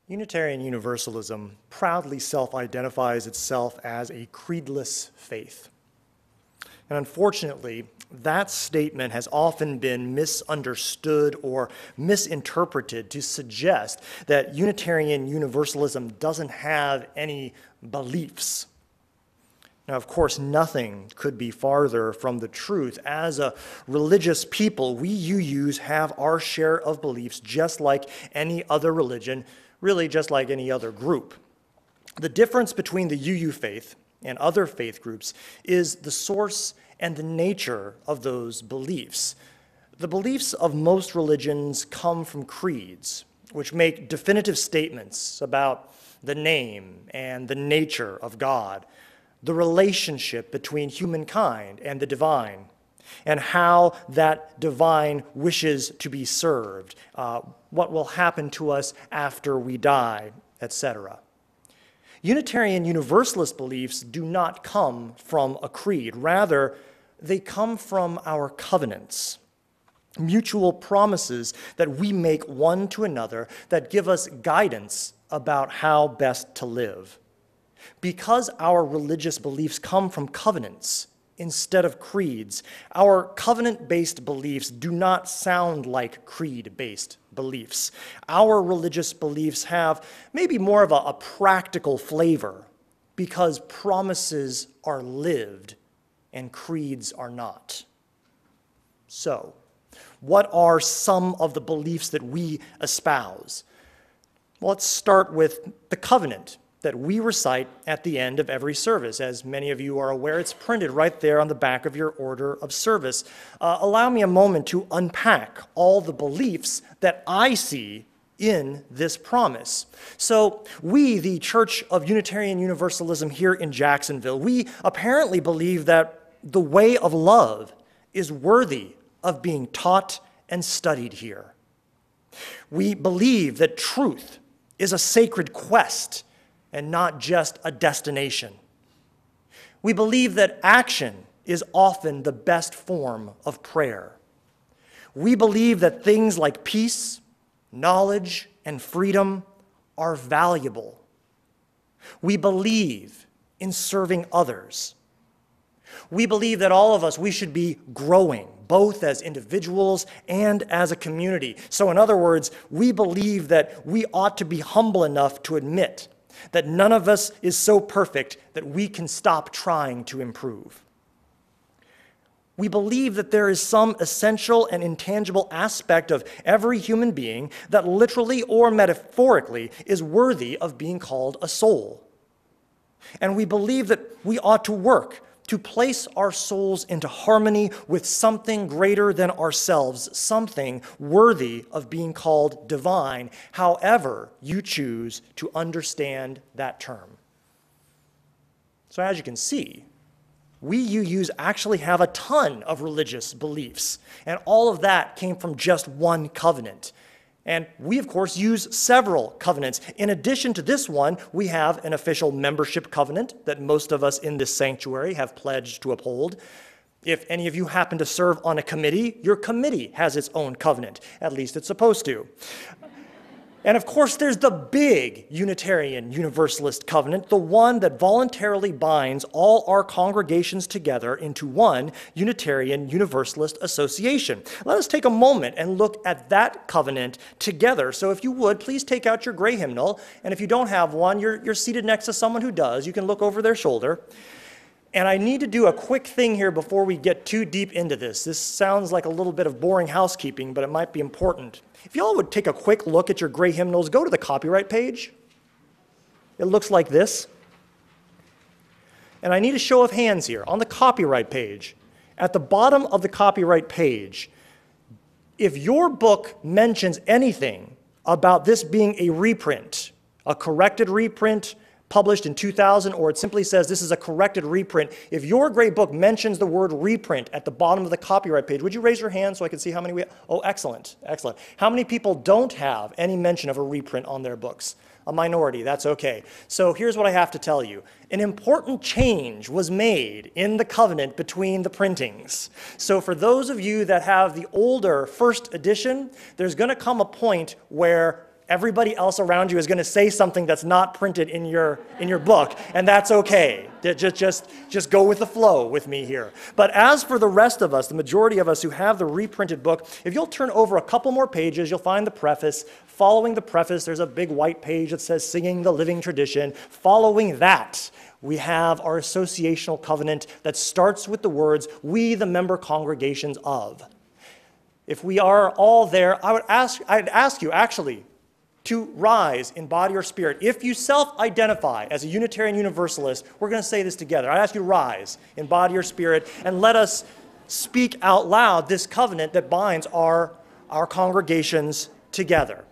Unitarian Universalism proudly self-identifies itself as a creedless faith. And unfortunately, that statement has often been misunderstood or misinterpreted to suggest that Unitarian Universalism doesn't have any beliefs. Now, of course, nothing could be farther from the truth. As a religious people, we UUs have our share of beliefs just like any other religion, really just like any other group. The difference between the UU faith and other faith groups is the source and the nature of those beliefs. The beliefs of most religions come from creeds, which make definitive statements about the name and the nature of God, the relationship between humankind and the divine, and how that divine wishes to be served, what will happen to us after we die, etc. Unitarian Universalist beliefs do not come from a creed. Rather, they come from our covenants, mutual promises that we make one to another that give us guidance about how best to live. Because our religious beliefs come from covenants instead of creeds, our covenant-based beliefs do not sound like creed-based beliefs. Our religious beliefs have maybe more of a practical flavor because promises are lived and creeds are not. So, what are some of the beliefs that we espouse? Well, let's start with the covenant that we recite at the end of every service. As many of you are aware, it's printed right there on the back of your order of service. Allow me a moment to unpack all the beliefs that I see in this promise. So we, the Church of Unitarian Universalism here in Jacksonville, we apparently believe that the way of love is worthy of being taught and studied here. We believe that truth is a sacred quest and not just a destination. We believe that action is often the best form of prayer. We believe that things like peace, knowledge, and freedom are valuable. We believe in serving others. We believe that all of us, we should be growing, both as individuals and as a community. So in other words, we believe that we ought to be humble enough to admit that none of us is so perfect that we can stop trying to improve. We believe that there is some essential and intangible aspect of every human being that literally or metaphorically is worthy of being called a soul. And we believe that we ought to work to place our souls into harmony with something greater than ourselves, something worthy of being called divine, however you choose to understand that term. So as you can see, we UUs actually have a ton of religious beliefs, and all of that came from just one covenant. And we, of course, use several covenants. In addition to this one, we have an official membership covenant that most of us in this sanctuary have pledged to uphold. If any of you happen to serve on a committee, your committee has its own covenant. At least it's supposed to. And of course, there's the big Unitarian Universalist covenant, the one that voluntarily binds all our congregations together into one Unitarian Universalist association. Let us take a moment and look at that covenant together. So if you would, please take out your gray hymnal. And if you don't have one, you're seated next to someone who does. You can look over their shoulder. And I need to do a quick thing here before we get too deep into this. This sounds like a little bit of boring housekeeping, but it might be important. If y'all would take a quick look at your gray hymnals, go to the copyright page. It looks like this. And I need a show of hands here. On the copyright page, at the bottom of the copyright page, if your book mentions anything about this being a reprint, a corrected reprint, published in 2000, or it simply says this is a corrected reprint, if your gray book mentions the word reprint at the bottom of the copyright page, would you raise your hand so I can see how many we have? Oh, excellent, excellent. How many people don't have any mention of a reprint on their books? A minority, that's okay. So here's what I have to tell you. An important change was made in the covenant between the printings. So for those of you that have the older first edition, there's going to come a point where everybody else around you is going to say something that's not printed in your book, and that's okay. Just go with the flow with me here. But as for the rest of us, the majority of us who have the reprinted book, if you'll turn over a couple more pages, you'll find the preface. Following the preface, there's a big white page that says Singing the Living Tradition. Following that, we have our associational covenant that starts with the words, "We, the member congregations of." If we are all there, I'd ask you actually to rise in body or spirit. If you self-identify as a Unitarian Universalist, we're going to say this together. I'd ask you to rise in body or spirit and let us speak out loud this covenant that binds our congregations together.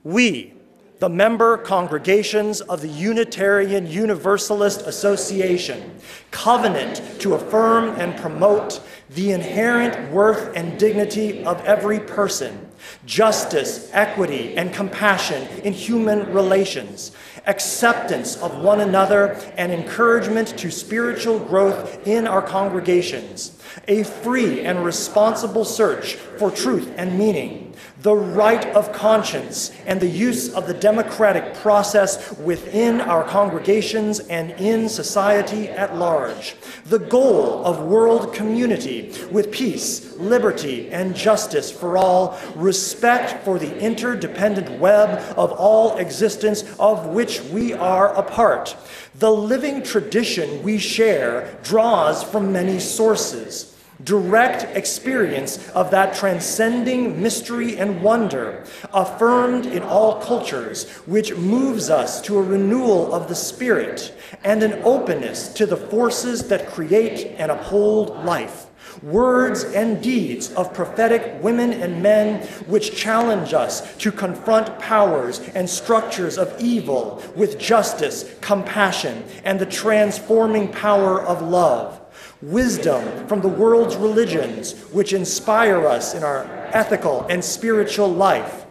We, the member congregations of the Unitarian Universalist Association, covenant to affirm and promote the inherent worth and dignity of every person, justice, equity, and compassion in human relations, acceptance of one another, and encouragement to spiritual growth in our congregations, a free and responsible search for truth and meaning, the right of conscience, and the use of the democratic process within our congregations and in society at large, the goal of world community with peace, liberty, and justice for all, respect for the interdependent web of all existence of which we are a part. The living tradition we share draws from many sources. Direct experience of that transcending mystery and wonder, affirmed in all cultures, which moves us to a renewal of the spirit and an openness to the forces that create and uphold life. Words and deeds of prophetic women and men which challenge us to confront powers and structures of evil with justice, compassion, and the transforming power of love. Wisdom from the world's religions, which inspire us in our ethical and spiritual life.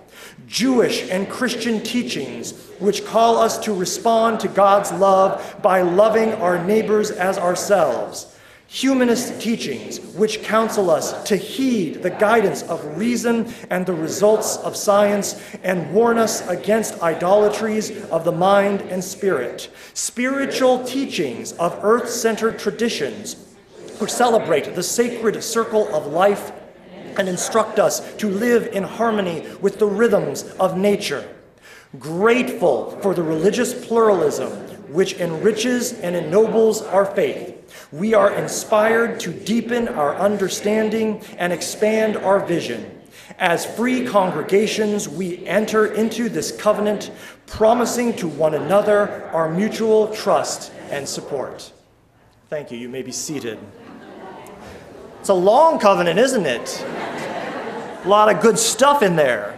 Jewish and Christian teachings, which call us to respond to God's love by loving our neighbors as ourselves. Humanist teachings, which counsel us to heed the guidance of reason and the results of science and warn us against idolatries of the mind and spirit. Spiritual teachings of earth-centered traditions, which celebrate the sacred circle of life and instruct us to live in harmony with the rhythms of nature. Grateful for the religious pluralism which enriches and ennobles our faith, we are inspired to deepen our understanding and expand our vision. As free congregations, we enter into this covenant, promising to one another our mutual trust and support. Thank you. You may be seated. It's a long covenant, isn't it? A lot of good stuff in there.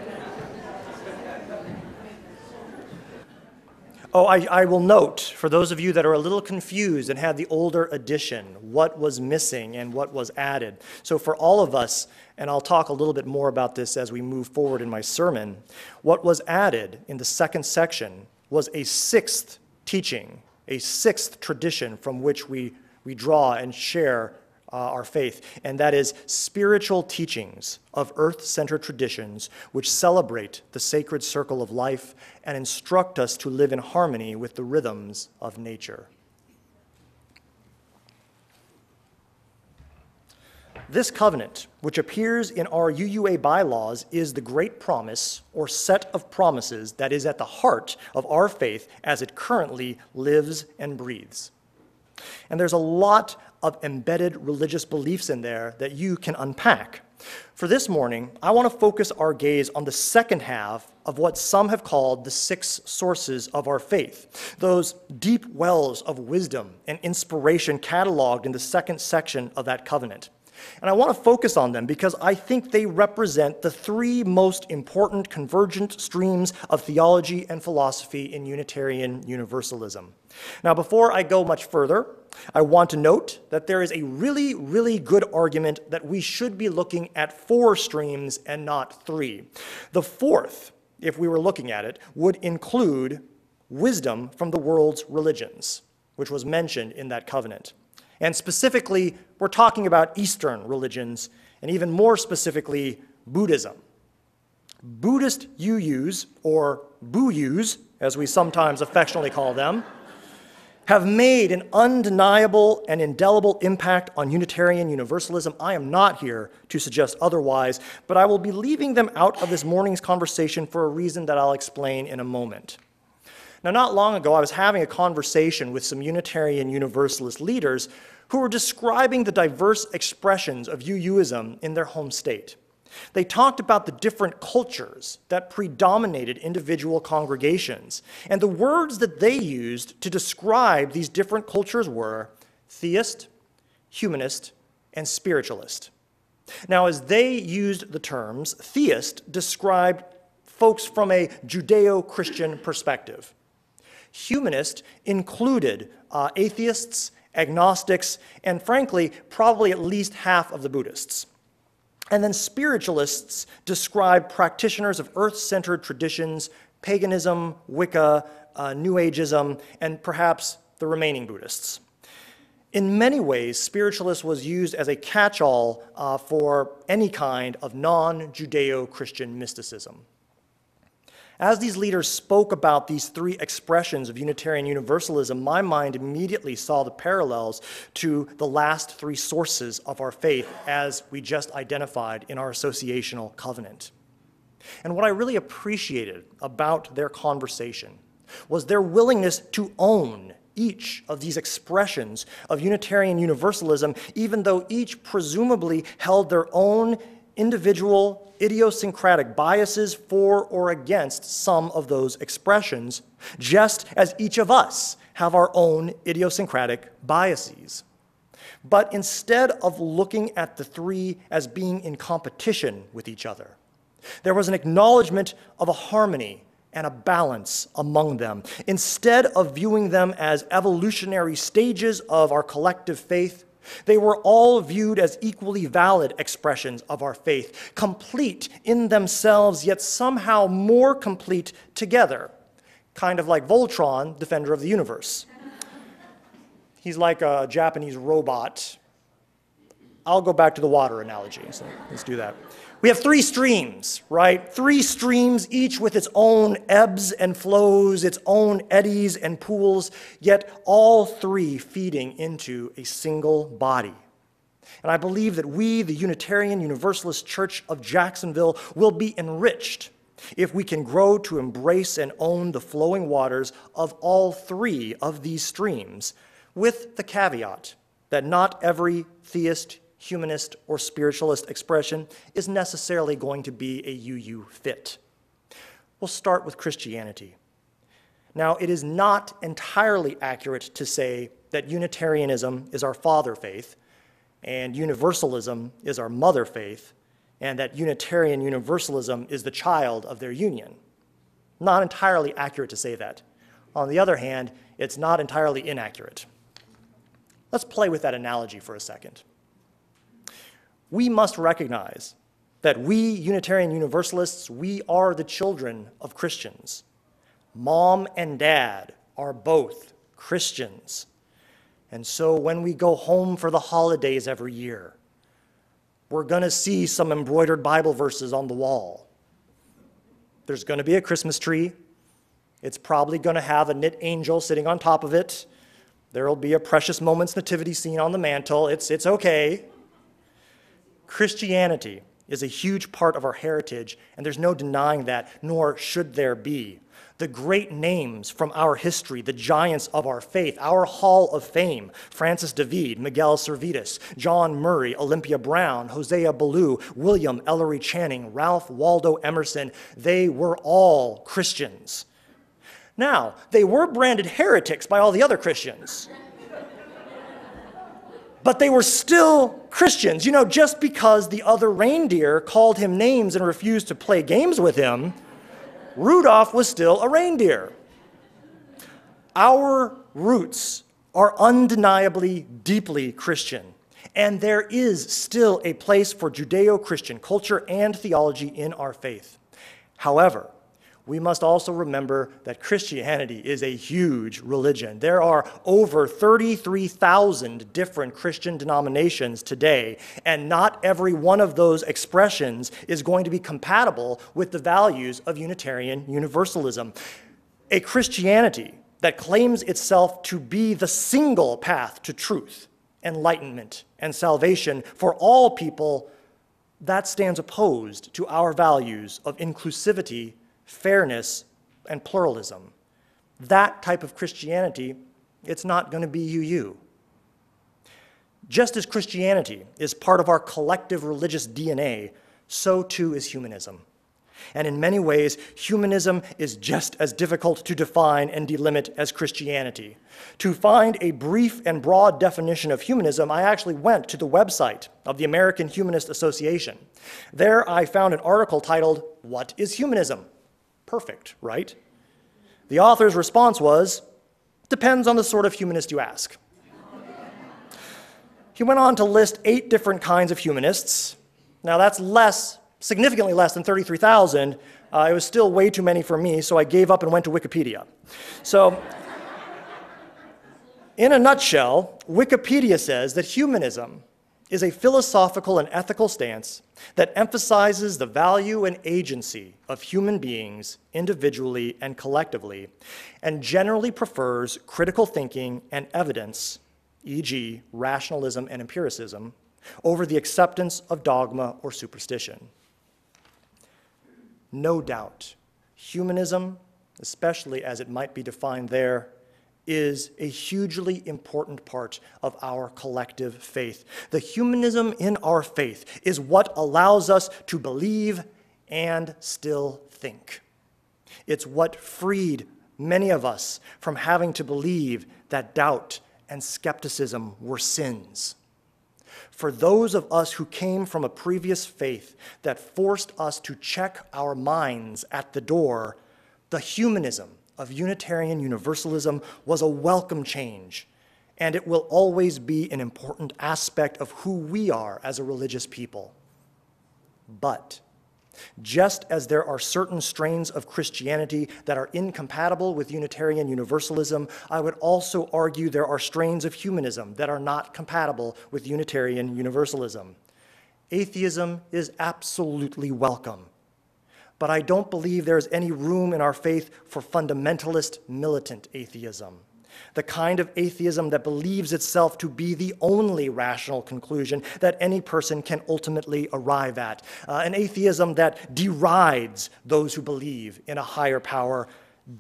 Oh, I will note, for those of you that are a little confused and had the older edition, what was missing and what was added. So for all of us, and I'll talk a little bit more about this as we move forward in my sermon, what was added in the second section was a sixth teaching, a sixth tradition from which we draw and share our faith, and that is spiritual teachings of earth-centered traditions which celebrate the sacred circle of life and instruct us to live in harmony with the rhythms of nature. This covenant, which appears in our UUA bylaws, is the great promise or set of promises that is at the heart of our faith as it currently lives and breathes. And there's a lot of embedded religious beliefs in there that you can unpack. For this morning, I want to focus our gaze on the second half of what some have called the 6 sources of our faith, those deep wells of wisdom and inspiration cataloged in the second section of that covenant. And I want to focus on them because I think they represent the 3 most important convergent streams of theology and philosophy in Unitarian Universalism. Now, before I go much further, I want to note that there is a really, really good argument that we should be looking at 4 streams and not 3. The 4th, if we were looking at it, would include wisdom from the world's religions, which was mentioned in that covenant. And specifically, we're talking about Eastern religions, and even more specifically, Buddhism. Buddhist UUs, or Buyus, as we sometimes affectionately call them, have made an undeniable and indelible impact on Unitarian Universalism. I am not here to suggest otherwise, but I will be leaving them out of this morning's conversation for a reason that I'll explain in a moment. Now, not long ago, I was having a conversation with some Unitarian Universalist leaders who were describing the diverse expressions of UUism in their home state. They talked about the different cultures that predominated individual congregations, and the words that they used to describe these different cultures were Theist, Humanist, and Spiritualist. Now, as they used the terms, Theist described folks from a Judeo-Christian perspective. Humanist included atheists, agnostics, and frankly, probably at least half of the Buddhists. And then spiritualists describe practitioners of earth-centered traditions, paganism, Wicca, New Ageism, and perhaps the remaining Buddhists. In many ways, spiritualist was used as a catch-all for any kind of non-Judeo-Christian mysticism. As these leaders spoke about these three expressions of Unitarian Universalism, my mind immediately saw the parallels to the last three sources of our faith as we just identified in our associational covenant. And what I really appreciated about their conversation was their willingness to own each of these expressions of Unitarian Universalism, even though each presumably held their own individual idiosyncratic biases for or against some of those expressions, just as each of us have our own idiosyncratic biases. But instead of looking at the three as being in competition with each other, there was an acknowledgement of a harmony and a balance among them. Instead of viewing them as evolutionary stages of our collective faith, they were all viewed as equally valid expressions of our faith, complete in themselves, yet somehow more complete together, kind of like Voltron, defender of the universe. He's like a Japanese robot. I'll go back to the water analogy, so let's do that. We have three streams, right? Three streams, each with its own ebbs and flows, its own eddies and pools, yet all three feeding into a single body. And I believe that we, the Unitarian Universalist Church of Jacksonville, will be enriched if we can grow to embrace and own the flowing waters of all three of these streams, with the caveat that not every theist, humanist, or spiritualist expression is necessarily going to be a UU fit. We'll start with Christianity. Now, it is not entirely accurate to say that Unitarianism is our father faith, and Universalism is our mother faith, and that Unitarian Universalism is the child of their union. Not entirely accurate to say that. On the other hand, it's not entirely inaccurate. Let's play with that analogy for a second. We must recognize that we, Unitarian Universalists, we are the children of Christians. Mom and dad are both Christians. And so when we go home for the holidays every year, we're going to see some embroidered Bible verses on the wall. There's going to be a Christmas tree. It's probably going to have a knit angel sitting on top of it. There'll be a Precious Moments nativity scene on the mantle. It's okay. Christianity is a huge part of our heritage, and there's no denying that, nor should there be. The great names from our history, the giants of our faith, our Hall of Fame, Francis David, Miguel Servetus, John Murray, Olympia Brown, Hosea Ballou, William Ellery Channing, Ralph Waldo Emerson, they were all Christians. Now, they were branded heretics by all the other Christians. But they were still Christians. You know, just because the other reindeer called him names and refused to play games with him, Rudolph was still a reindeer. Our roots are undeniably deeply Christian, and there is still a place for Judeo-Christian culture and theology in our faith. However, we must also remember that Christianity is a huge religion. There are over 33,000 different Christian denominations today, and not every one of those expressions is going to be compatible with the values of Unitarian Universalism. A Christianity that claims itself to be the single path to truth, enlightenment, and salvation for all people, that stands opposed to our values of inclusivity, fairness, and pluralism. That type of Christianity, it's not going to be UU. Just as Christianity is part of our collective religious DNA, so too is humanism. And in many ways, humanism is just as difficult to define and delimit as Christianity. To find a brief and broad definition of humanism, I actually went to the website of the American Humanist Association. There I found an article titled, "What is Humanism?" Perfect, right? The author's response was, "Depends on the sort of humanist you ask." He went on to list 8 different kinds of humanists. Now that's significantly less than 33,000. It was still way too many for me, so I gave up and went to Wikipedia. So, in a nutshell, Wikipedia says that humanism is a philosophical and ethical stance that emphasizes the value and agency of human beings individually and collectively, and generally prefers critical thinking and evidence, e.g., rationalism and empiricism, over the acceptance of dogma or superstition. No doubt, humanism, especially as it might be defined there, is a hugely important part of our collective faith. The humanism in our faith is what allows us to believe and still think. It's what freed many of us from having to believe that doubt and skepticism were sins. For those of us who came from a previous faith that forced us to check our minds at the door, the humanism of Unitarian Universalism was a welcome change, and it will always be an important aspect of who we are as a religious people. But just as there are certain strains of Christianity that are incompatible with Unitarian Universalism, I would also argue there are strains of humanism that are not compatible with Unitarian Universalism. Atheism is absolutely welcome, but I don't believe there is any room in our faith for fundamentalist, militant atheism. The kind of atheism that believes itself to be the only rational conclusion that any person can ultimately arrive at. An atheism that derides those who believe in a higher power,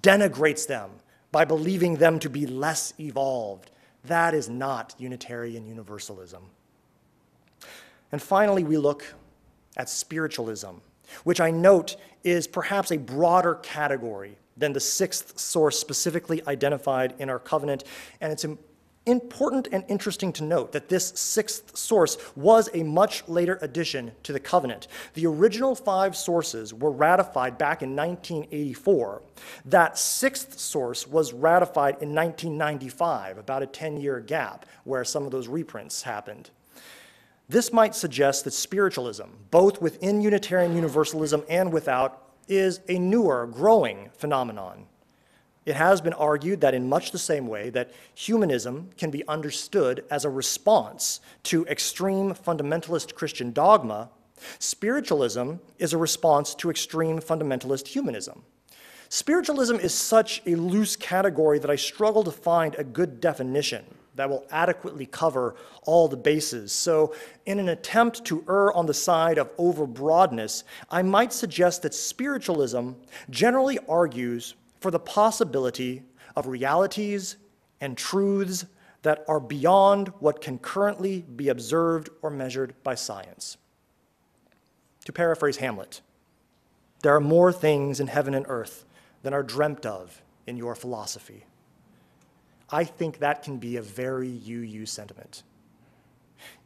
denigrates them by believing them to be less evolved. That is not Unitarian Universalism. And finally, we look at spiritualism, which I note is perhaps a broader category than the 6th source specifically identified in our covenant. And it's important and interesting to note that this 6th source was a much later addition to the covenant. The original 5 sources were ratified back in 1984. That 6th source was ratified in 1995, about a 10-year gap where some of those reprints happened. This might suggest that spiritualism, both within Unitarian Universalism and without, is a newer, growing phenomenon. It has been argued that in much the same way that humanism can be understood as a response to extreme fundamentalist Christian dogma, spiritualism is a response to extreme fundamentalist humanism. Spiritualism is such a loose category that I struggle to find a good definition that will adequately cover all the bases. So in an attempt to err on the side of overbroadness, I might suggest that spiritualism generally argues for the possibility of realities and truths that are beyond what can currently be observed or measured by science. To paraphrase Hamlet, there are more things in heaven and earth than are dreamt of in your philosophy. I think that can be a very UU sentiment.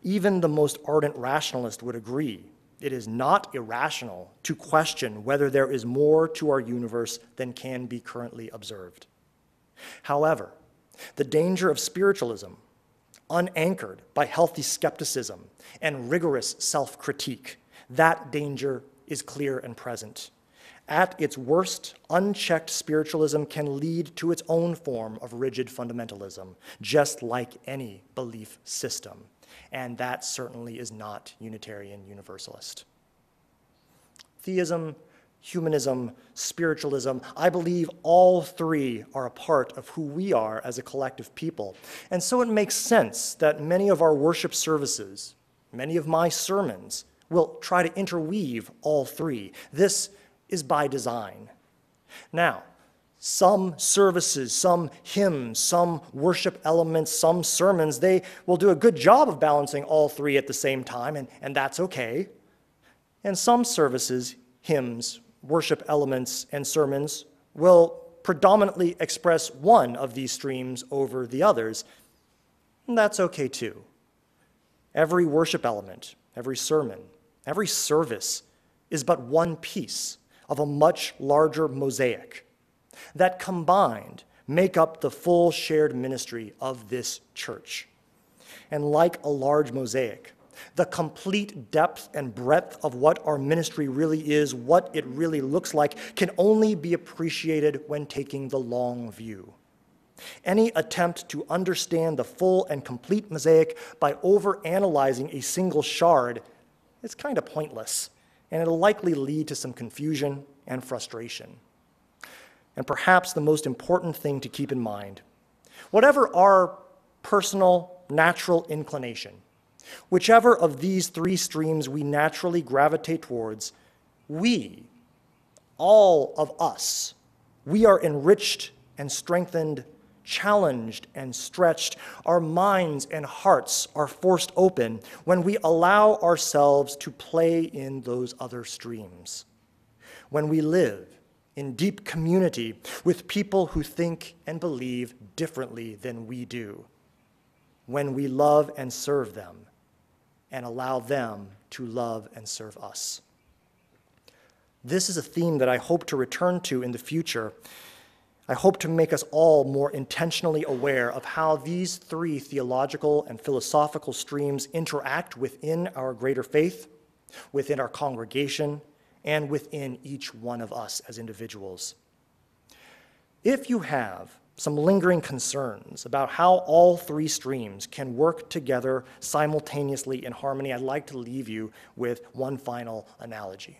Even the most ardent rationalist would agree it is not irrational to question whether there is more to our universe than can be currently observed. However, the danger of spiritualism, unanchored by healthy skepticism and rigorous self-critique, that danger is clear and present. At its worst, unchecked spiritualism can lead to its own form of rigid fundamentalism, just like any belief system. And that certainly is not Unitarian Universalist. Theism, humanism, spiritualism, I believe all three are a part of who we are as a collective people. And so it makes sense that many of our worship services, many of my sermons, will try to interweave all three. This is by design. Now, some services, some hymns, some worship elements, some sermons, they will do a good job of balancing all three at the same time, and that's okay. And some services, hymns, worship elements, and sermons will predominantly express one of these streams over the others, and that's okay too. Every worship element, every sermon, every service is but one piece of a much larger mosaic that combined make up the full shared ministry of this church. And like a large mosaic, the complete depth and breadth of what our ministry really is, what it really looks like, can only be appreciated when taking the long view. Any attempt to understand the full and complete mosaic by overanalyzing a single shard is kind of pointless, and it'll likely lead to some confusion and frustration. And perhaps the most important thing to keep in mind, whatever our personal, natural inclination, whichever of these three streams we naturally gravitate towards, we, all of us, we are enriched and strengthened, challenged and stretched. Our minds and hearts are forced open when we allow ourselves to play in those other streams. When we live in deep community with people who think and believe differently than we do. When we love and serve them and allow them to love and serve us. This is a theme that I hope to return to in the future. I hope to make us all more intentionally aware of how these three theological and philosophical streams interact within our greater faith, within our congregation, and within each one of us as individuals. If you have some lingering concerns about how all three streams can work together simultaneously in harmony, I'd like to leave you with one final analogy.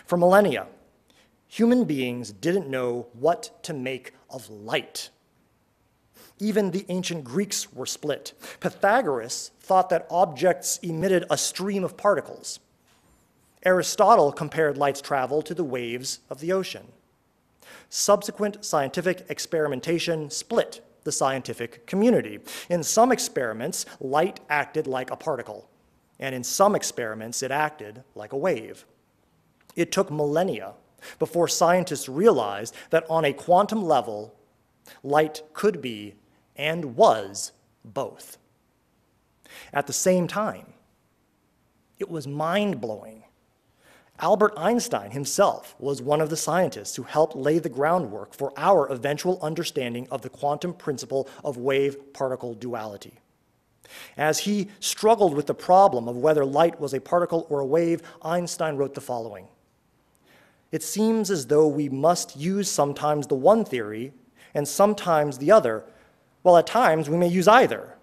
For millennia, human beings didn't know what to make of light. Even the ancient Greeks were split. Pythagoras thought that objects emitted a stream of particles. Aristotle compared light's travel to the waves of the ocean. Subsequent scientific experimentation split the scientific community. In some experiments, light acted like a particle, and in some experiments, it acted like a wave. It took millennia before scientists realized that on a quantum level, light could be and was both. At the same time, it was mind-blowing. Albert Einstein himself was one of the scientists who helped lay the groundwork for our eventual understanding of the quantum principle of wave-particle duality. As he struggled with the problem of whether light was a particle or a wave, Einstein wrote the following: "It seems as though we must use sometimes the one theory and sometimes the other, while at times we may use either.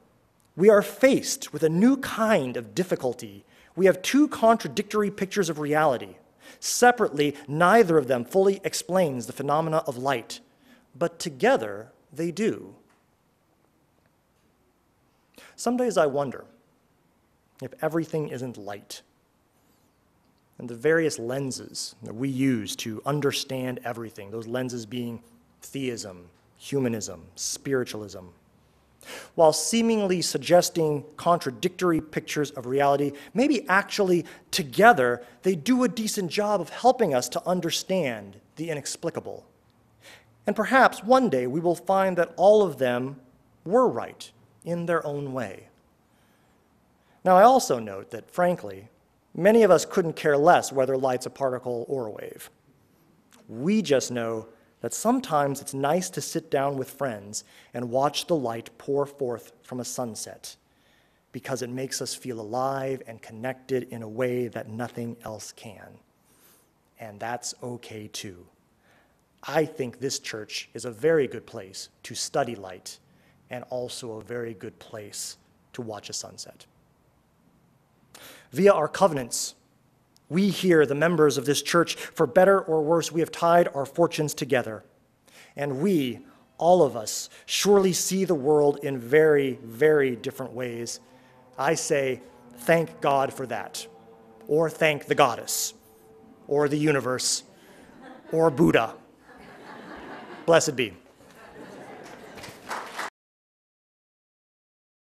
We are faced with a new kind of difficulty. We have two contradictory pictures of reality. Separately, neither of them fully explains the phenomena of light, but together they do." Some days I wonder if everything isn't light, and the various lenses that we use to understand everything, those lenses being theism, humanism, spiritualism, while seemingly suggesting contradictory pictures of reality, maybe actually together they do a decent job of helping us to understand the inexplicable. And perhaps one day we will find that all of them were right in their own way. Now, I also note that, frankly, many of us couldn't care less whether light's a particle or a wave. We just know that sometimes it's nice to sit down with friends and watch the light pour forth from a sunset, because it makes us feel alive and connected in a way that nothing else can. and that's okay too. I think this church is a very good place to study light and also a very good place to watch a sunset. Via our covenants, we here, the members of this church, for better or worse, we have tied our fortunes together. And we, all of us, surely see the world in very, very different ways. I say, thank God for that. Or thank the goddess, or the universe, or Buddha. Blessed be.